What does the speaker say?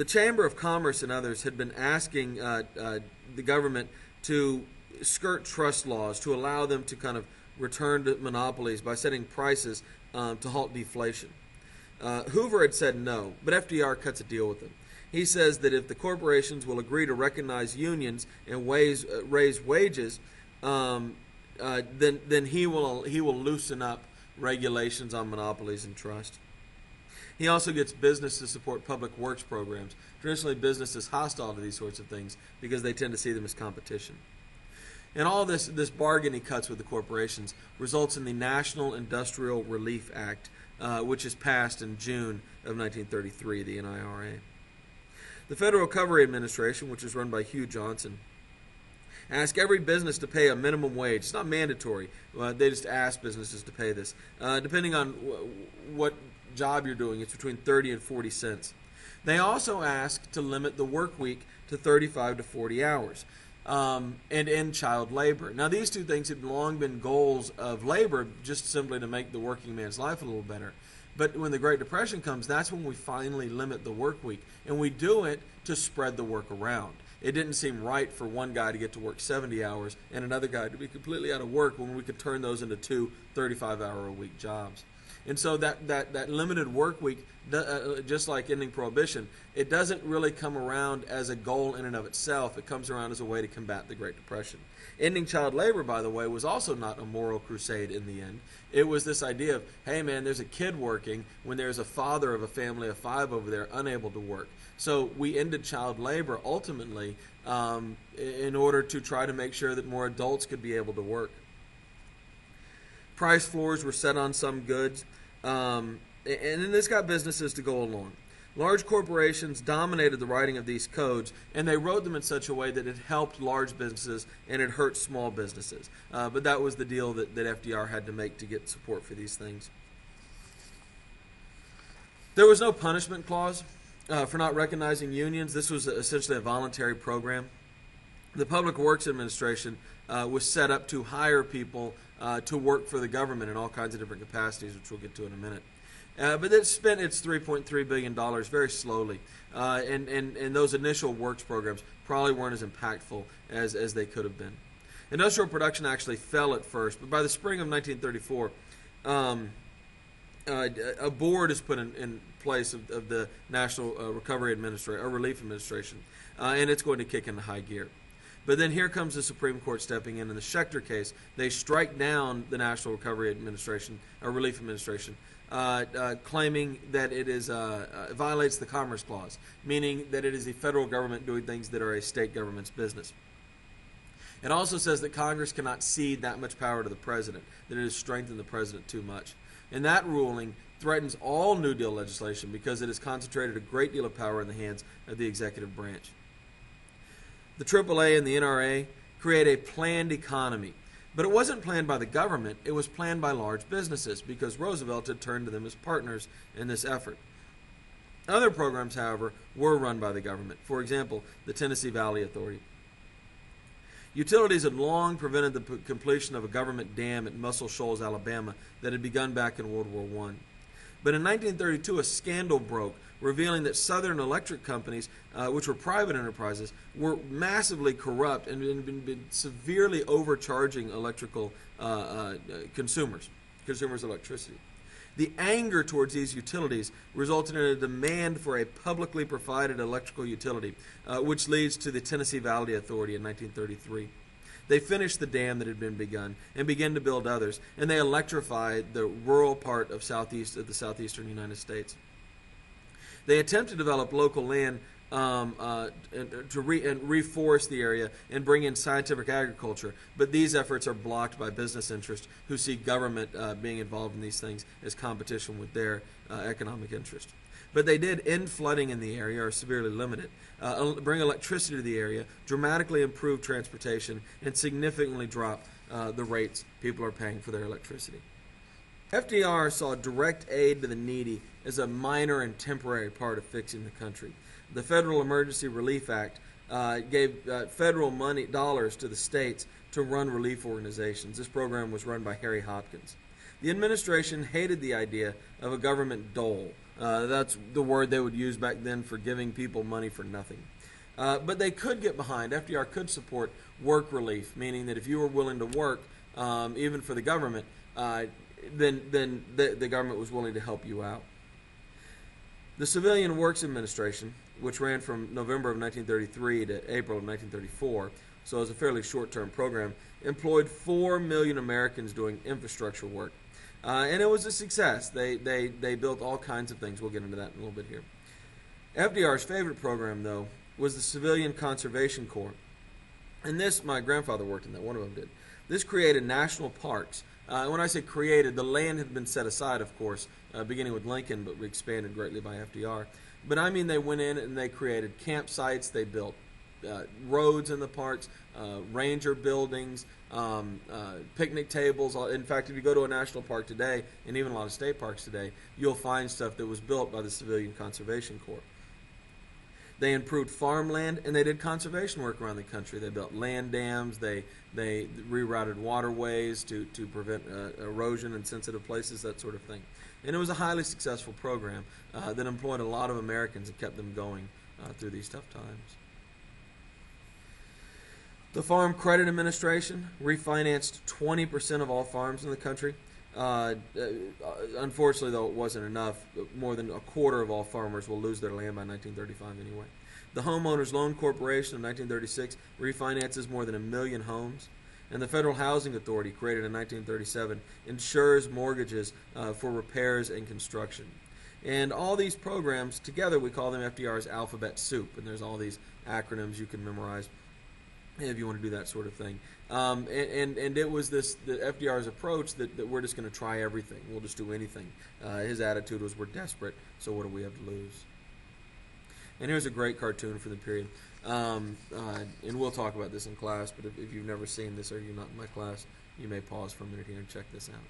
The Chamber of Commerce and others had been asking the government to skirt trust laws to allow them to kind of return to monopolies by setting prices to halt deflation. Hoover had said no, but FDR cuts a deal with him. He says that if the corporations will agree to recognize unions and raise wages, then he will loosen up regulations on monopolies and trust. He also gets business to support public works programs. Traditionally, business is hostile to these sorts of things because they tend to see them as competition. And all this bargain he cuts with the corporations results in the National Industrial Relief Act, which is passed in June of 1933, the NIRA. The Federal Recovery Administration, which is run by Hugh Johnson, ask every business to pay a minimum wage. It's not mandatory. They just ask businesses to pay this. Depending on what job you're doing, it's between 30 and 40 cents. They also ask to limit the work week to 35 to 40 hours and end child labor. Now, these two things had long been goals of labor, just simply to make the working man's life a little better. But when the Great Depression comes, that's when we finally limit the work week. And we do it to spread the work around. It didn't seem right for one guy to get to work 70 hours and another guy to be completely out of work when we could turn those into two 35-hour-a-week jobs. And so that limited work week, just like ending Prohibition, it doesn't really come around as a goal in and of itself. It comes around as a way to combat the Great Depression. Ending child labor, by the way, was also not a moral crusade in the end. It was this idea of, hey man, there's a kid working when there's a father of a family of 5 over there unable to work. So we ended child labor ultimately in order to try to make sure that more adults could be able to work. Price floors were set on some goods, and then this got businesses to go along. Large corporations dominated the writing of these codes, and they wrote them in such a way that it helped large businesses and it hurt small businesses. But that was the deal that FDR had to make to get support for these things. There was no punishment clause for not recognizing unions. This was essentially a voluntary program. The Public Works Administration was set up to hire people to work for the government in all kinds of different capacities, which we'll get to in a minute. But it spent its $3.3 billion very slowly, and those initial works programs probably weren't as impactful as they could have been. Industrial production actually fell at first, but by the spring of 1934, a board is put in place of the National Recovery Administration, or Relief Administration, and it's going to kick into high gear. But then here comes the Supreme Court stepping in the Schechter case. They strike down the National Recovery Administration, or Relief Administration, claiming that it violates the Commerce Clause, meaning that it is the federal government doing things that are a state government's business. It also says that Congress cannot cede that much power to the president, that it has strengthened the president too much. And that ruling threatens all New Deal legislation because it has concentrated a great deal of power in the hands of the executive branch. The AAA and the NRA create a planned economy. But it wasn't planned by the government, it was planned by large businesses because Roosevelt had turned to them as partners in this effort. Other programs, however, were run by the government. For example, the Tennessee Valley Authority. Utilities had long prevented the completion of a government dam at Muscle Shoals, Alabama, that had begun back in World War I. But in 1932, a scandal broke, revealing that Southern electric companies, which were private enterprises, were massively corrupt and had been severely overcharging electrical consumers' electricity. The anger towards these utilities resulted in a demand for a publicly provided electrical utility, which leads to the Tennessee Valley Authority in 1933. They finished the dam that had been begun and began to build others, and they electrified the rural part of the southeastern United States. They attempt to develop local land and reforest the area and bring in scientific agriculture, but these efforts are blocked by business interests who see government being involved in these things as competition with their economic interest. But they did end flooding in the area, or severely limit it, bring electricity to the area, dramatically improve transportation, and significantly drop the rates people are paying for their electricity. FDR saw direct aid to the needy as a minor and temporary part of fixing the country. The Federal Emergency Relief Act gave federal dollars to the states to run relief organizations. This program was run by Harry Hopkins. The administration hated the idea of a government dole, That's the word they would use back then for giving people money for nothing. But they could get behind, FDR could support work relief, meaning that if you were willing to work, even for the government, then the government was willing to help you out. The Civilian Works Administration, which ran from November of 1933 to April of 1934, so it was a fairly short-term program, employed 4 million Americans doing infrastructure work. And it was a success. They built all kinds of things. We'll get into that in a little bit here. FDR's favorite program, though, was the Civilian Conservation Corps. And this, my grandfather worked in that, one of them did. This created national parks. When I say created, the land had been set aside, of course, beginning with Lincoln, but expanded greatly by FDR. But I mean, they went in and they created campsites, they built roads in the parks, ranger buildings, picnic tables. In fact, if you go to a national park today, and even a lot of state parks today, you'll find stuff that was built by the Civilian Conservation Corps. They improved farmland, and they did conservation work around the country. They built land dams. They rerouted waterways to prevent erosion in sensitive places, that sort of thing. And it was a highly successful program that employed a lot of Americans and kept them going through these tough times. The Farm Credit Administration refinanced 20% of all farms in the country. Unfortunately, though, it wasn't enough. More than a quarter of all farmers will lose their land by 1935 anyway. The Homeowners Loan Corporation of 1936 refinances more than 1 million homes. And the Federal Housing Authority, created in 1937, insures mortgages for repairs and construction. And all these programs, together we call them FDR's alphabet soup. And there's all these acronyms you can memorize if you want to do that sort of thing. And it was the FDR's approach that we're just going to try everything. We'll just do anything. His attitude was, we're desperate, so what do we have to lose? And here's a great cartoon for the period. And we'll talk about this in class, but if you've never seen this or you're not in my class, you may pause for a minute here and check this out.